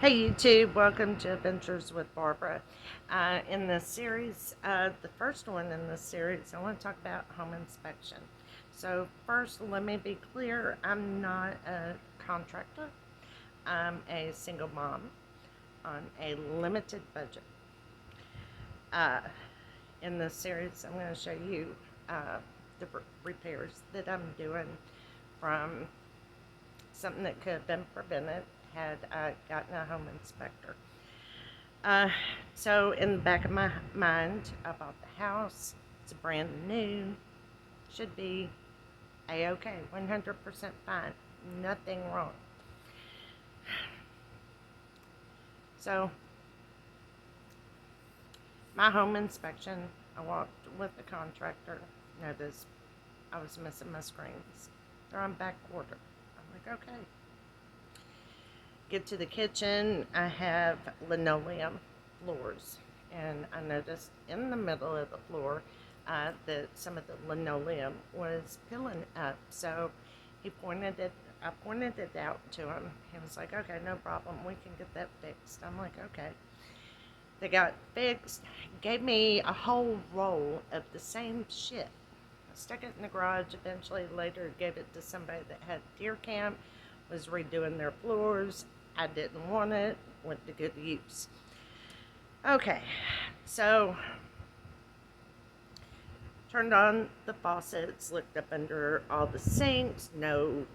Hey YouTube, welcome to Adventures with Barbara. In this series, the first one in this series, I want to talk about home inspection. So first, let me be clear, I'm not a contractor. I'm a single mom on a limited budget. Uh, in this series, I'm going to show you the repairs that I'm doing from something that could have been prevented had I gotten a home inspector. Uh, so in the back of my mind, I bought the house. It's brand new. Should be a-okay, 100% fine. Nothing wrong. So my home inspection, I walked with the contractor. Noticed I was missing my screens. They're on back quarter. I'm like, okay. Get to the kitchen. I have linoleum floors, and I noticed in the middle of the floor that some of the linoleum was peeling up. So he pointed it. I pointed it out to him. He was like, "Okay, no problem. We can get that fixed." I'm like, "Okay." They got fixed. Gave me a whole roll of the same shit. I stuck it in the garage. Eventually, later, gave it to somebody that had deer camp. Was redoing their floors. I didn't want it. Went to good use. Okay, so turned on the faucets, looked up under all the sinks, no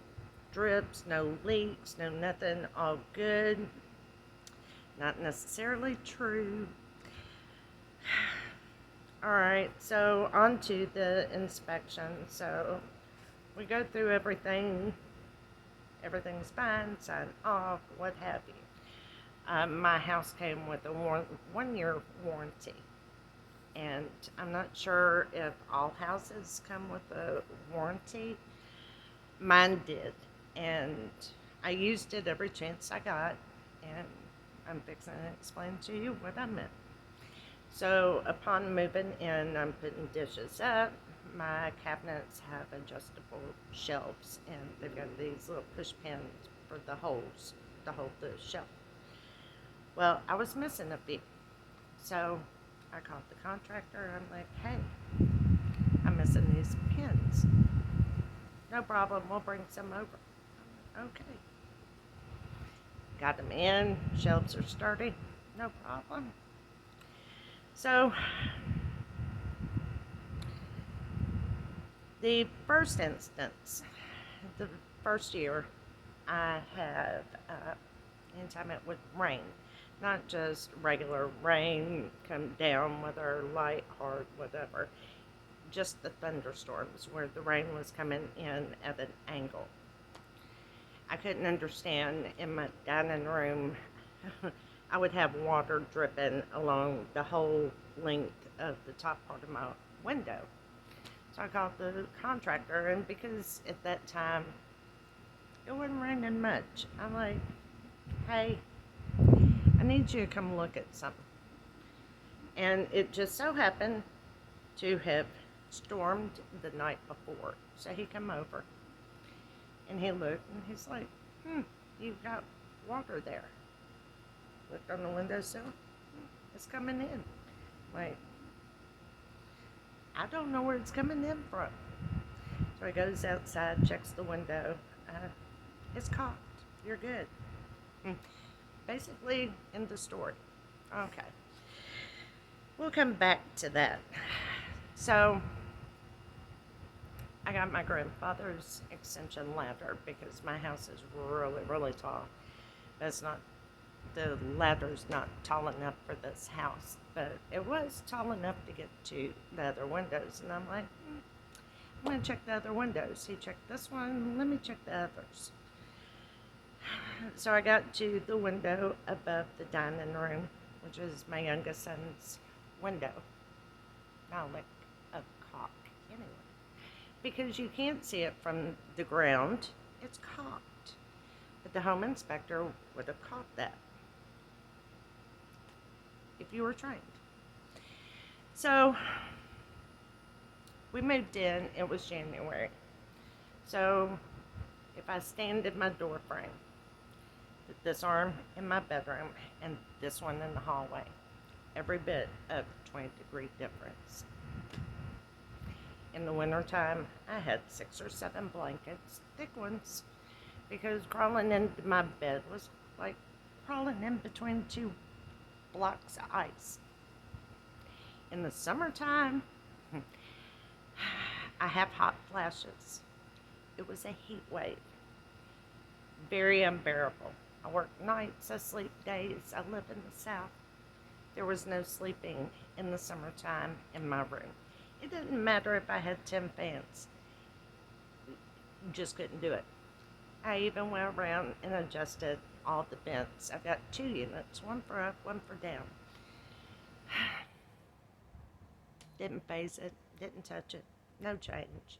drips, no leaks, no nothing, all good. Not necessarily true. Alright, so on to the inspection. So we go through everything. Everything's fine, sign off, what have you. My house came with a 1 year warranty. And I'm not sure if all houses come with a warranty. Mine did. And I used it every chance I got. And I'm fixing to explain to you what I meant. So upon moving in, I'm putting dishes up. My cabinets have adjustable shelves, and they've got these little push pins for the holes to hold the shelf. Well, I was missing a few. So I called the contractor. I'm like, "Hey, I'm missing these pins. No problem. We'll bring some over." Okay. Got them in. Shelves are sturdy. No problem. So the first instance, the first year, I have, anytime it would rain, not just regular rain come down, whether light, hard, whatever, just the thunderstorms where the rain was coming in at an angle. I couldn't understand in my dining room. I would have water dripping along the whole length of the top part of my window. So I called the contractor, and because at that time it wasn't raining much, I'm like, "Hey, I need you to come look at something." And it just so happened to have stormed the night before. So he come over and he looked and he's like, "You've got water there." Looked on the windowsill. It's coming in. Like, I don't know where it's coming in from. So he goes outside, checks the window. It's caulked. You're good. Basically, end the story. Okay. We'll come back to that. So, I got my grandfather's extension ladder because my house is really, really tall. That's not, the ladder's not tall enough for this house, but it was tall enough to get to the other windows. And I'm like, I'm going to check the other windows. He checked this one. Let me check the others. So I got to the window above the dining room, which is my youngest son's window. Not like a caulk, anyway. Because you can't see it from the ground. It's caulked. But the home inspector would have caught that if you were trained. So we moved in. It was January. So if I stand in my door frame, this arm in my bedroom and this one in the hallway. Every bit of 20-degree difference. In the wintertime, I had 6 or 7 blankets, thick ones, because crawling into my bed was like crawling in between 2 blocks of ice. In the summertime, I have hot flashes. It was a heat wave. Very unbearable. I work nights, I sleep days, I live in the South. There was no sleeping in the summertime in my room. It didn't matter if I had 10 fans. Just couldn't do it. I even went around and adjusted all the vents. I've got 2 units, one for up, one for down. Didn't phase it, didn't touch it, no change.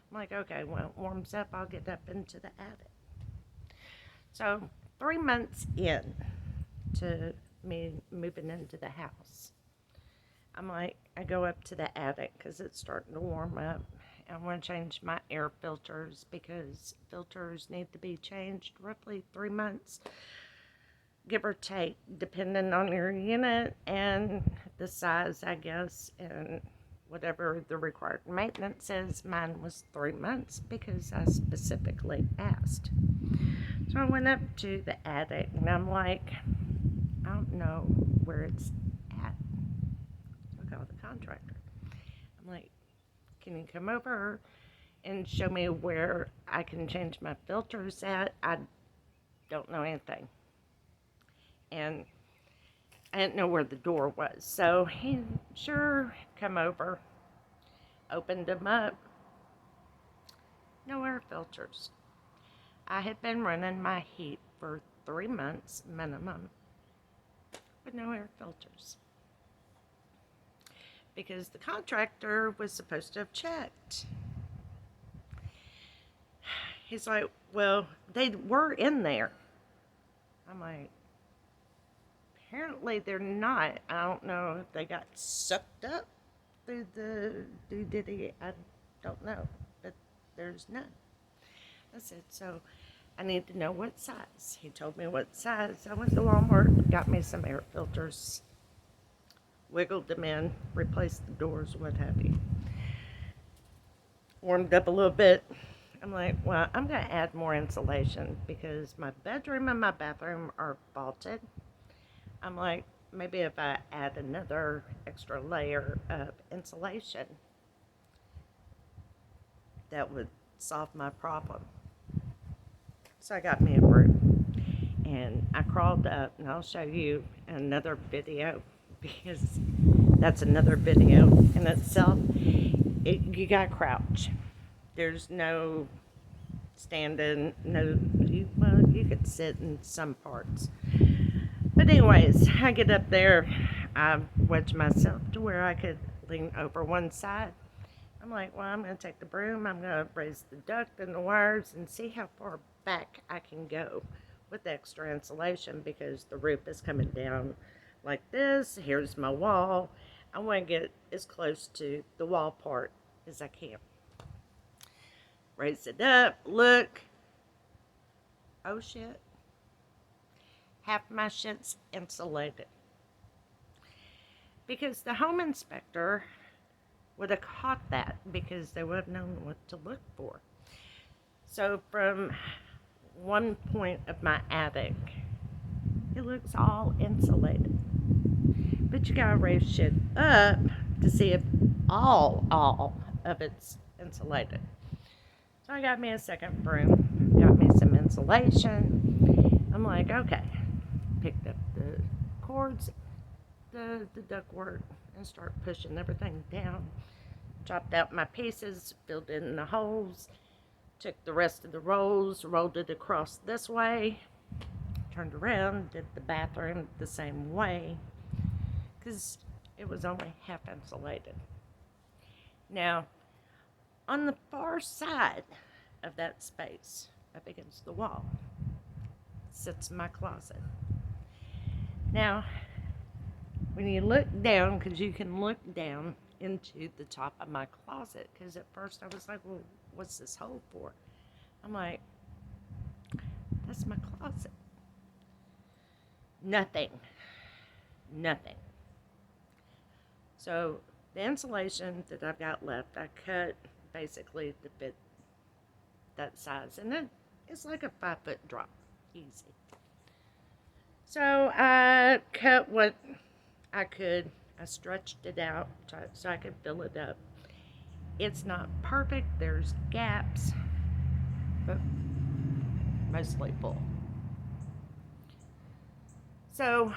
I'm like, okay, when it warms up, I'll get up into the attic. So 3 months in to me moving into the house, I'm like, I go up to the attic because it's starting to warm up. I want to change my air filters because filters need to be changed roughly 3 months, give or take, depending on your unit and the size, I guess, and whatever the required maintenance is. Mine was 3 months because I specifically asked. So I went up to the attic and I'm like, I don't know where it's at. So I called the contractor. I'm like, can you come over and show me where I can change my filters at? I don't know anything. And I didn't know where the door was. So he sure come over, opened them up. No air filters. I had been running my heat for 3 months minimum with no air filters. Because the contractor was supposed to have checked. He's like, well, they were in there. I'm like, apparently they're not. I don't know if they got sucked up through the doo-diddy. I don't know. But there's none. I said, so I need to know what size. He told me what size. I went to Walmart, got me some air filters, wiggled them in, replaced the doors, what have you. Warmed up a little bit. I'm like, well, I'm going to add more insulation because my bedroom and my bathroom are vaulted. I'm like, maybe if I add another extra layer of insulation, that would solve my problem. So I got me a broom and I crawled up, and I'll show you another video because that's another video in itself. You gotta crouch. There's no standing, you could sit in some parts. But anyways, I get up there, I wedge myself to where I could lean over one side. I'm like, well, I'm going to take the broom, I'm going to raise the duct and the wires and see how far back I can go with extra insulation because the roof is coming down like this. Here's my wall. I want to get as close to the wall part as I can. Raise it up, look. Oh shit. Half my shit's insulated. Because the home inspector would have caught that because they would have known what to look for. So from one point of my attic, it looks all insulated. But you gotta raise shit up to see if all of it's insulated. So I got me a second broom, got me some insulation. I'm like, okay. Picked up the cords, the ductwork, and start pushing everything down. Chopped out my pieces, filled in the holes, took the rest of the rolls, rolled it across this way, turned around, did the bathroom the same way, because it was only half insulated. Now, on the far side of that space, up against the wall, sits my closet. Now, when you look down, because you can look down into the top of my closet, because at first I was like, what's this hole for? I'm like, that's my closet. Nothing. Nothing. So the insulation that I've got left, I cut basically to fit that size. And then it's like a 5 foot drop. Easy. So I cut what I could. I stretched it out so I could fill it up. It's not perfect. There's gaps, but mostly full. So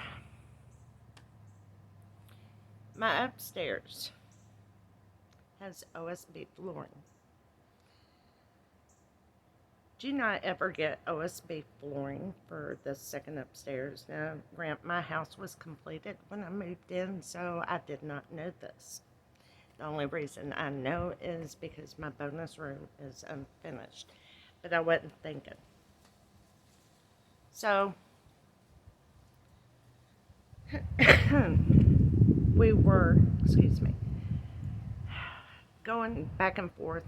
my upstairs has OSB flooring. Do not ever get OSB flooring for the second upstairs. Now, grant my house was completed when I moved in, so I did not know this. The only reason I know is because my bonus room is unfinished, but I wasn't thinking. So, we were, going back and forth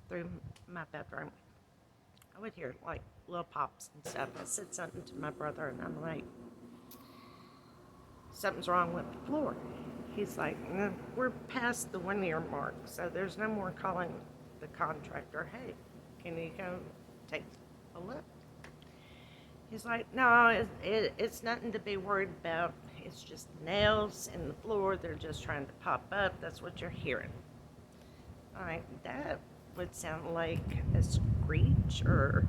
through my bedroom. I would hear like little pops and stuff. I said something to my brother, and I'm like, something's wrong with the floor. He's like, no, we're past the 1 year mark, so there's no more calling the contractor, hey, can you go take a look? He's like, no, it's nothing to be worried about. It's just nails in the floor. They're just trying to pop up. That's what you're hearing. All right, that would sound like a screech or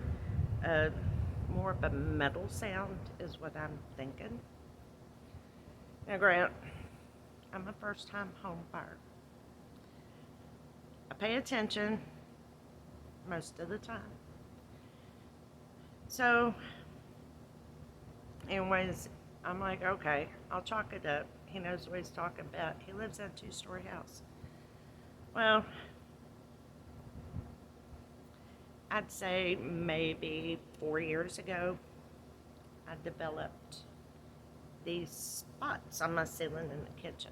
more of a metal sound is what I'm thinking. Now, Grant, I'm a first-time home buyer. I pay attention most of the time. So, anyways, I'm like, okay, I'll chalk it up. He knows what he's talking about. He lives in a 2-story house. Well, I'd say maybe 4 years ago, I developed these spots on my ceiling in the kitchen,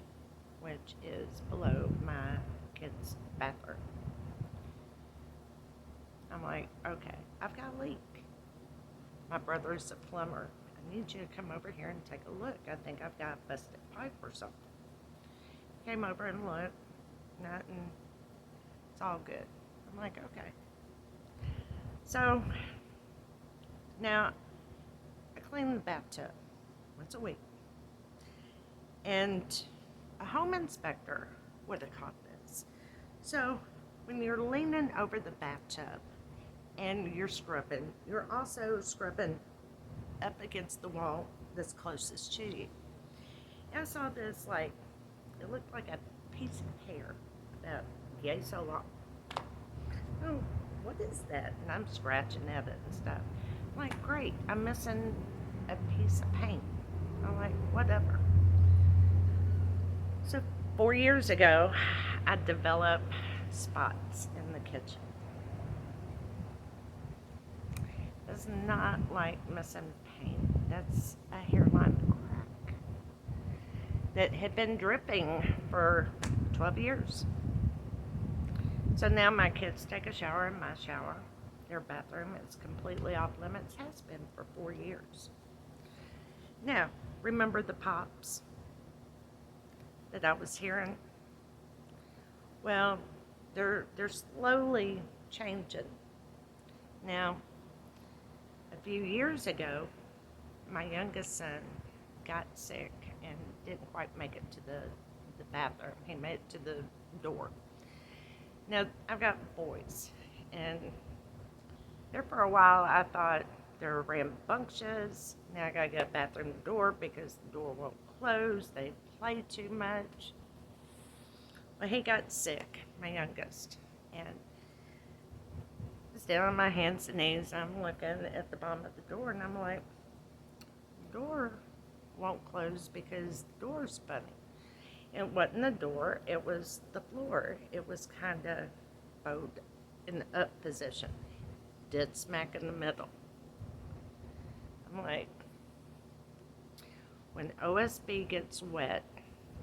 which is below my kid's bathroom. I'm like, okay, I've got a leak. My brother's a plumber. I need you to come over here and take a look. I think I've got a busted pipe or something. Came over and looked. Nothing. It's all good. I'm like, okay. So, now, I clean the bathtub once a week. And a home inspector would have caught this. So, when you're leaning over the bathtub and you're scrubbing, you're also scrubbing up against the wall that's closest to you. And I saw this, like, it looked like a piece of hair about yay so long. Oh, what is that? And I'm scratching at it and stuff. I'm like, great, I'm missing a piece of paint. I'm like, whatever. So 4 years ago, I developed spots in the kitchen. It's not like missing paint. That's a hairline crack that had been dripping for 12 years. So now my kids take a shower in my shower. Their bathroom is completely off limits, has been for 4 years. Now, remember the pops that I was hearing? Well, they're slowly changing. Now, a few years ago, my youngest son got sick and didn't quite make it to the bathroom. He made it to the door. Now, I've got boys, and there for a while I thought they were rambunctious. Now I gotta get a bathroom door because the door won't close. They play too much. Well, he got sick, my youngest, and I was down on my hands and knees. I'm looking at the bottom of the door, and I'm like, the door won't close because the door's funny. It wasn't the door, it was the floor. It was kind of bowed in the up position, dead smack in the middle. I'm like, when OSB gets wet,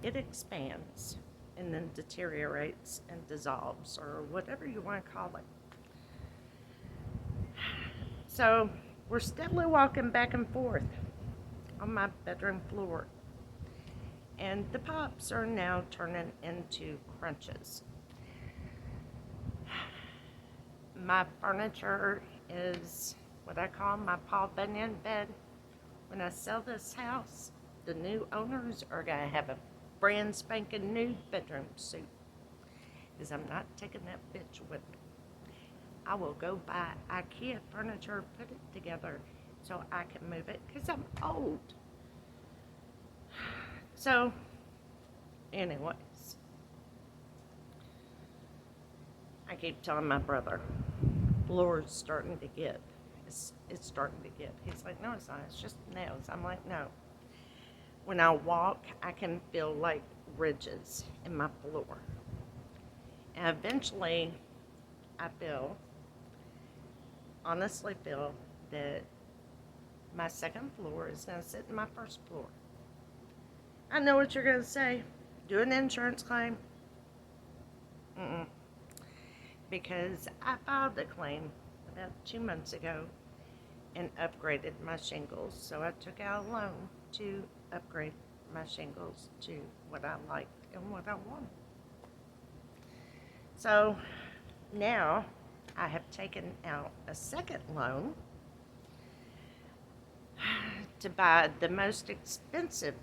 it expands and then deteriorates and dissolves, or whatever you want to call it. So we're steadily walking back and forth on my bedroom floor. And the pops are now turning into crunches. My furniture is what I call my Paul Bunyan bed. When I sell this house, the new owners are going to have a brand spanking new bedroom suite. Because I'm not taking that bitch with me. I will go buy IKEA furniture, put it together so I can move it because I'm old. So, anyways, I keep telling my brother, floor's starting to get, it's starting to get. He's like, no, it's not. It's just nails. I'm like, no. When I walk, I can feel like ridges in my floor. And eventually, I honestly feel that my second floor is going to sit in my first floor. I know what you're going to say. Do an insurance claim. Because I filed a claim about 2 months ago and upgraded my shingles. So I took out a loan to upgrade my shingles to what I liked and what I wanted. So now I have taken out a second loan to buy the most expensive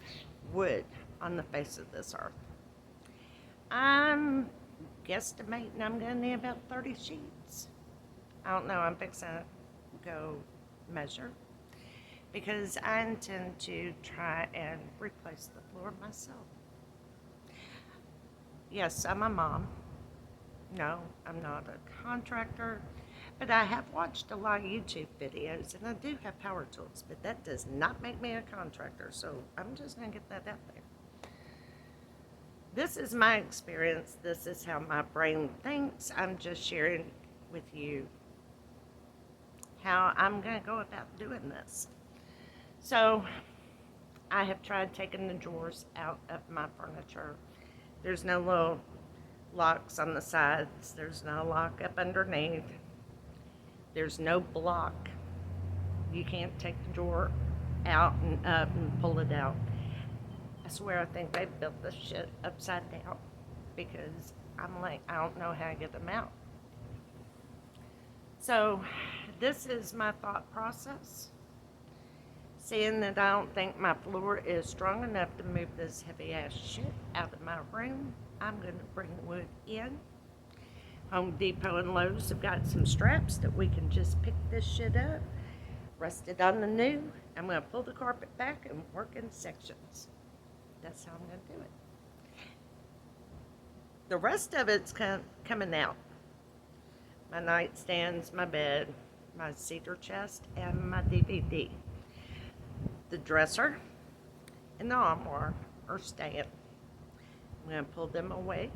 wood on the face of this earth. I'm guesstimating I'm going to need about 30 sheets. I don't know. I'm fixing to go measure because I intend to try and replace the floor myself. Yes, I'm a mom. No, I'm not a contractor, but I have watched a lot of YouTube videos and I do have power tools, but that does not make me a contractor, so I'm just going to get that out there. This is my experience. This is how my brain thinks. I'm just sharing with you how I'm going to go about doing this. So I have tried taking the drawers out of my furniture. There's no little locks on the sides. There's no lock up underneath. There's no block. You can't take the drawer out and up and pull it out. I swear I think they built this shit upside down because I'm like, I don't know how to get them out. So this is my thought process. Seeing that I don't think my floor is strong enough to move this heavy ass shit out of my room, I'm going to bring wood in. Home Depot and Lowe's have got some straps that we can just pick this shit up, rest it on the new. I'm going to pull the carpet back and work in sections. That's how I'm going to do it. The rest of it's coming out. My nightstands, my bed, my cedar chest, and my DVD. The dresser and the armoire are staying. I'm going to pull them away.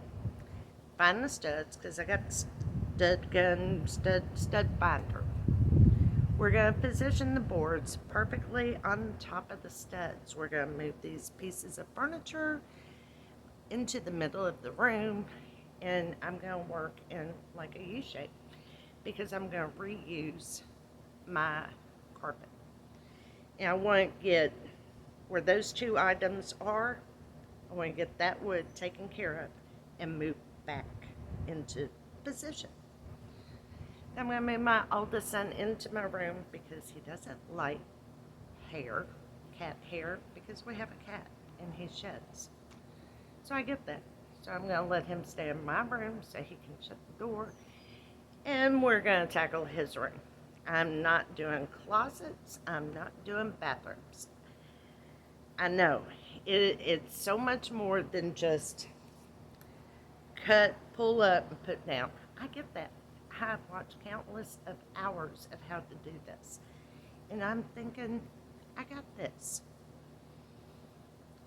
Find the studs because I got stud finder. We're going to position the boards perfectly on top of the studs. We're going to move these pieces of furniture into the middle of the room, and I'm going to work in like a U shape because I'm going to reuse my carpet. And I want to get where those two items are, I want to get that wood taken care of and move back into position. I'm going to move my oldest son into my room because he doesn't like cat hair, because we have a cat and he sheds. So I get that. So I'm going to let him stay in my room so he can shut the door. And we're going to tackle his room. I'm not doing closets. I'm not doing bathrooms. I know. It's so much more than just cut, pull up, and put down. I get that. I've watched countless of hours of how to do this. And I'm thinking, I got this.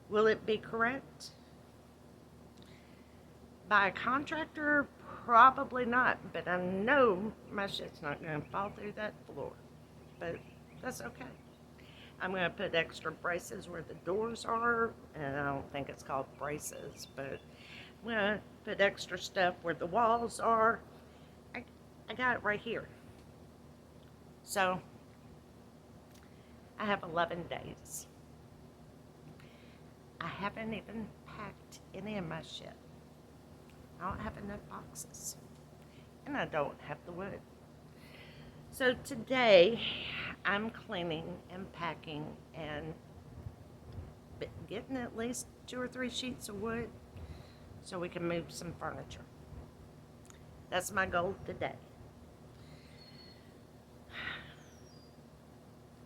Will it be correct? By a contractor? Probably not. But I know my shit's not going to fall through that floor. But that's okay. I'm going to put extra braces where the doors are. And I don't think it's called braces, but I'm going to put extra stuff where the walls are. I got it right here. So, I have 11 days. haven't even packed any of my shit. I don't have enough boxes. And I don't have the wood. So today, I'm cleaning and packing and getting at least 2 or 3 sheets of wood so we can move some furniture. That's my goal today.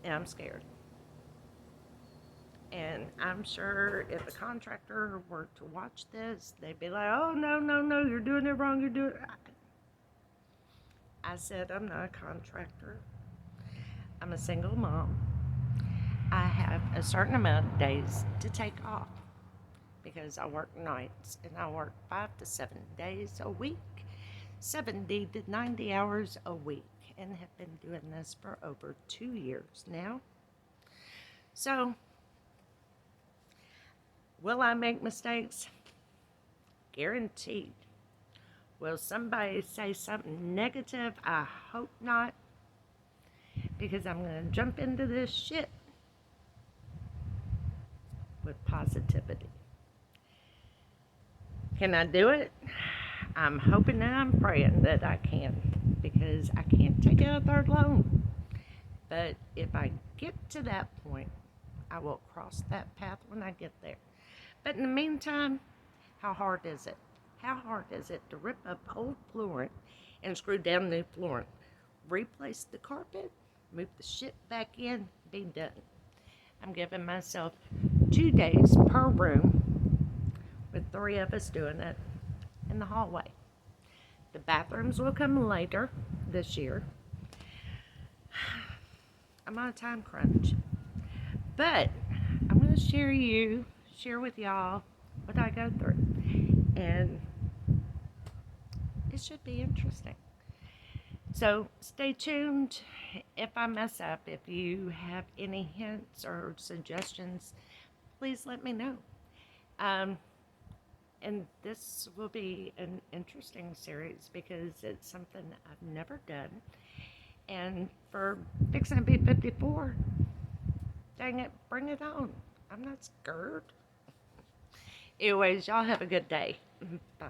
And I'm scared. And I'm sure if a contractor were to watch this, they'd be like, oh, no, no, no, you're doing it wrong, you're doing it. I said, I'm not a contractor. I'm a single mom. I have a certain amount of days to take off because I work nights and I work 5 to 7 days a week, 70 to 90 hours a week, and have been doing this for over 2 years now. So, will I make mistakes? Guaranteed. Will somebody say something negative? I hope not, because I'm going to jump into this shit with positivity. Can I do it? I'm hoping and I'm praying that I can, because I can't take out a third loan. But if I get to that point, I will cross that path when I get there. But in the meantime, how hard is it? How hard is it to rip up old flooring and screw down new flooring? Replace the carpet, move the shit back in, be done. I'm giving myself 2 days per room, with 3 of us doing it in the hallway. The bathrooms will come later this year. I'm on a time crunch. But I'm going to share with y'all what I go through. And it should be interesting. So stay tuned. If I mess up, if you have any hints or suggestions, please let me know. And this will be an interesting series because it's something I've never done. And for fixing to be 54, dang it, bring it on. I'm not scared. Anyways, y'all have a good day. Bye.